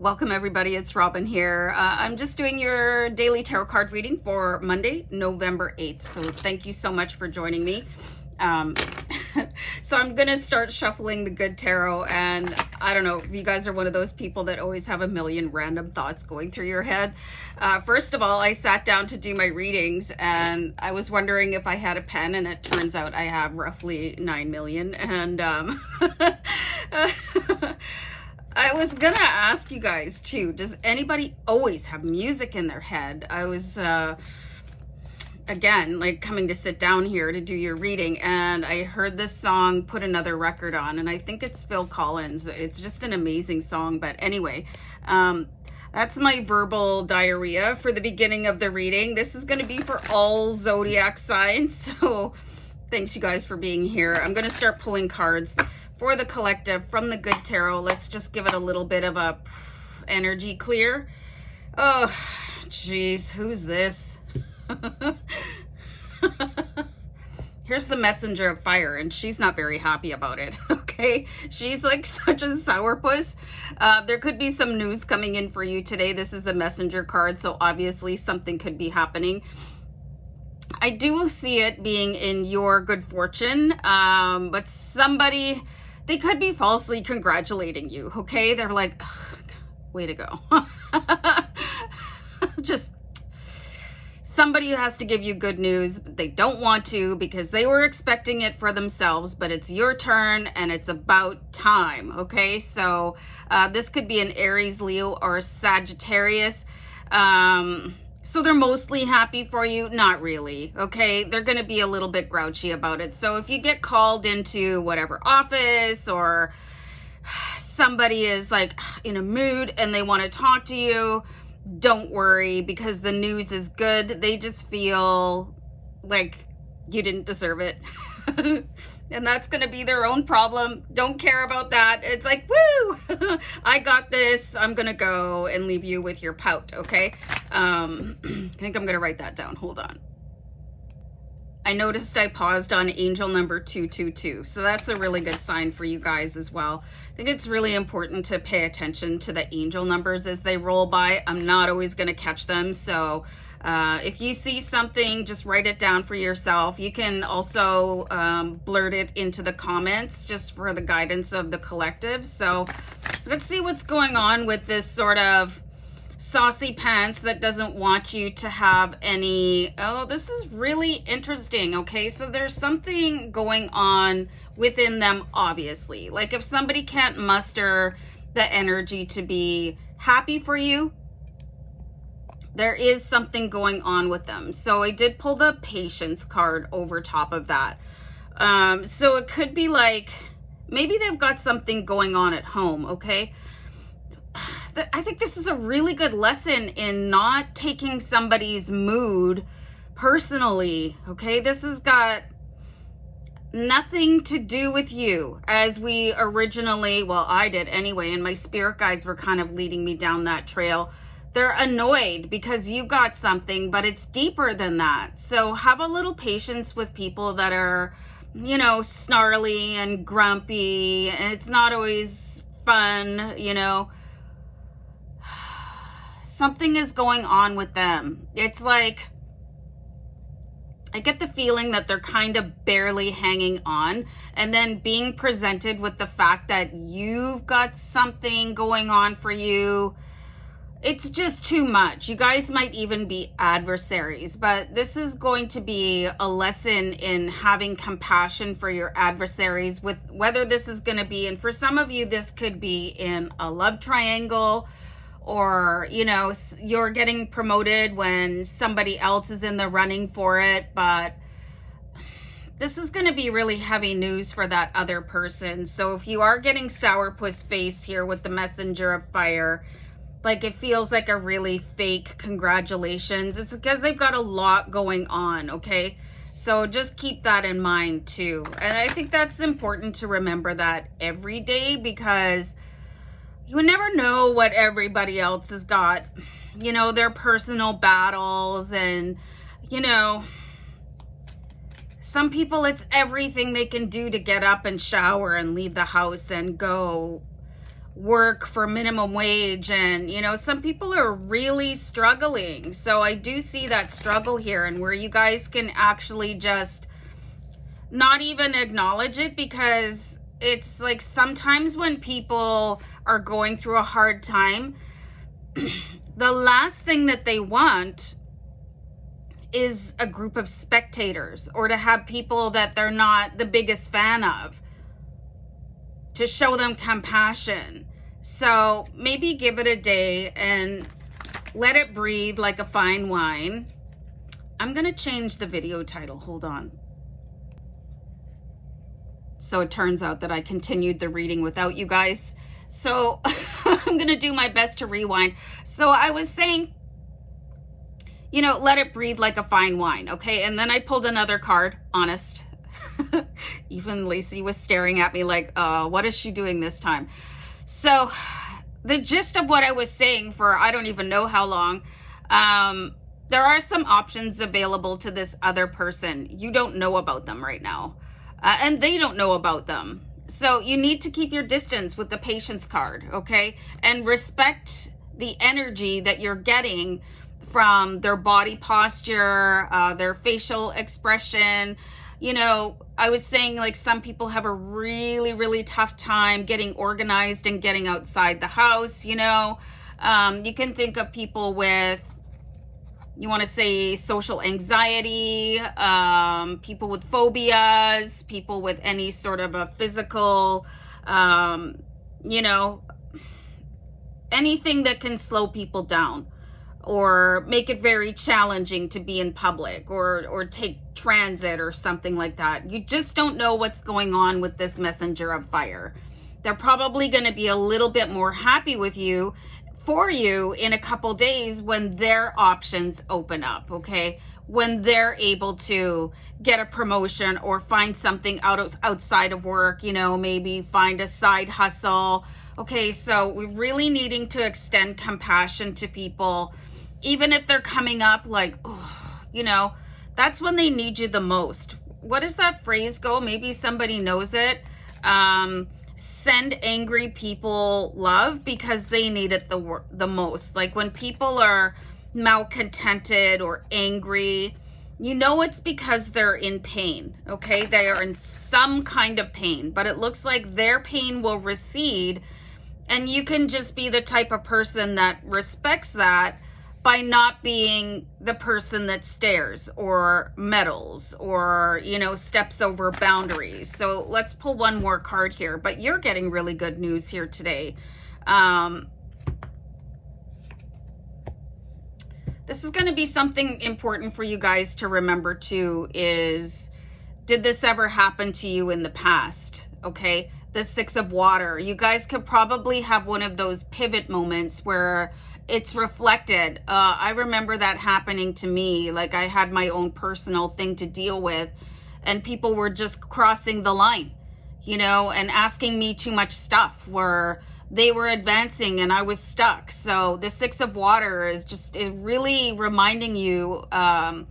Welcome everybody, it's Robin here. I'm just doing your daily tarot card reading for Monday, November 8th. So thank you so much for joining me. So I'm gonna start shuffling the good tarot, and I don't know if you guys are one of those people that always have a million random thoughts going through your head. First of all, I sat down to do my readings and I was wondering if I had a pen, and it turns out I have roughly 9 million. And I was gonna ask you guys too, does anybody always have music in their head? I was again, like, coming to sit down here to do your reading, and I heard this song, Put Another Record On, and I think it's Phil Collins. It's just an amazing song. But anyway, that's my verbal diarrhea for the beginning of the reading. This is going to be for all Zodiac signs, so thanks you guys for being here. I'm going to start pulling cards for the collective from the good tarot. Let's just give it a little bit of a energy clear. Oh, geez, who's this? Here's the messenger of fire, and she's not very happy about it. Okay, she's like such a sourpuss. There could be some news coming in for you today. This is a messenger card, so obviously something could be happening. I do see it being in your good fortune, but somebody, they could be falsely congratulating you. Okay, they're like, way to go. Just somebody who has to give you good news, but they don't want to because they were expecting it for themselves, but it's your turn and it's about time. Okay, so this could be an Aries, Leo, or Sagittarius. So they're mostly happy for you. Not really. Okay, they're going to be a little bit grouchy about it. So if you get called into whatever office, or somebody is like in a mood and they want to talk to you, don't worry, because the news is good. They just feel like you didn't deserve it. And that's going to be their own problem. Don't care about that. It's like, woo, I got this. I'm going to go and leave you with your pout. Okay. I think I'm going to write that down. Hold on. I noticed I paused on angel number 222. So that's a really good sign for you guys as well. I think it's really important to pay attention to the angel numbers as they roll by. I'm not always going to catch them. So if you see something, just write it down for yourself. You can also blurt it into the comments just for the guidance of the collective. So let's see what's going on with this sort of saucy pants that doesn't want you to have any. Oh, this is really interesting. Okay, so there's something going on within them, obviously. Like, if somebody can't muster the energy to be happy for you, there is something going on with them. So I did pull the patience card over top of that. So it could be like, maybe they've got something going on at home. Okay, I think this is a really good lesson in not taking somebody's mood personally. Okay, this has got nothing to do with you, as we originally, well, I did anyway, and my spirit guides were kind of leading me down that trail. They're annoyed because you got something, but it's deeper than that. So have a little patience with people that are, you know, snarly and grumpy. It's not always fun, you know. Something is going on with them. It's like, I get the feeling that they're kind of barely hanging on, and then being presented with the fact that you've got something going on for you, it's just too much. You guys might even be adversaries, but this is going to be a lesson in having compassion for your adversaries, with whether this is going to be, and for some of you, this could be in a love triangle, or, you know, you're getting promoted when somebody else is in the running for it. But this is going to be really heavy news for that other person. So if you are getting sourpuss face here with the messenger of fire, like, it feels like a really fake congratulations, it's because they've got a lot going on. Okay, so just keep that in mind too. And I think that's important to remember that every day, because you would never know what everybody else has got, you know, their personal battles. And, you know, some people, it's everything they can do to get up and shower and leave the house and go work for minimum wage, and you know, some people are really struggling. So I do see that struggle here, and where you guys can actually just not even acknowledge it, because it's like sometimes when people are going through a hard time, the last thing that they want is a group of spectators, or to have people that they're not the biggest fan of to show them compassion. So maybe give it a day and let it breathe like a fine wine. I'm going to change the video title. Hold on. So it turns out that I continued the reading without you guys. So I'm going to do my best to rewind. So I was saying, you know, let it breathe like a fine wine. Okay. And then I pulled another card, honest. Even Lacey was staring at me like, what is she doing this time? So the gist of what I was saying for I don't even know how long, there are some options available to this other person. You don't know about them right now, and they don't know about them. So you need to keep your distance with the patience card, okay? And respect the energy that you're getting from their body posture, their facial expression. You know, I was saying like some people have a really, really tough time getting organized and getting outside the house, you know. You can think of people with, you want to say social anxiety, people with phobias, people with any sort of a physical, you know, anything that can slow people down or make it very challenging to be in public, or take transit or something like that. You just don't know what's going on with this messenger of fire. They're probably going to be a little bit more happy with you, for you, in a couple days when their options open up, okay? When they're able to get a promotion or find something outside of work, you know, maybe find a side hustle. Okay, so we're really needing to extend compassion to people, even if they're coming up like, oh, you know, that's when they need you the most. What does that phrase go? Maybe somebody knows it. Send angry people love because they need it the most. Like when people are malcontented or angry, you know it's because they're in pain, okay? They are in some kind of pain, but it looks like their pain will recede, and you can just be the type of person that respects that by not being the person that stares or meddles or, you know, steps over boundaries. So let's pull one more card here, but you're getting really good news here today. This is going to be something important for you guys to remember too, is, did this ever happen to you in the past? Okay. The Six of Water. You guys could probably have one of those pivot moments where it's reflected. I remember that happening to me. Like I had my own personal thing to deal with, and people were just crossing the line, you know, and asking me too much stuff where they were advancing and I was stuck. So the Six of Water is really reminding you to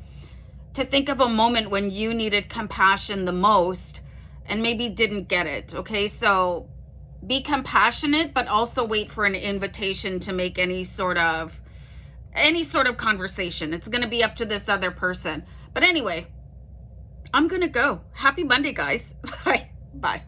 think of a moment when you needed compassion the most and maybe didn't get it. Okay, so be compassionate, but also wait for an invitation to make any sort of conversation. It's going to be up to this other person. But anyway, I'm going to go. Happy Monday, guys. Bye. Bye.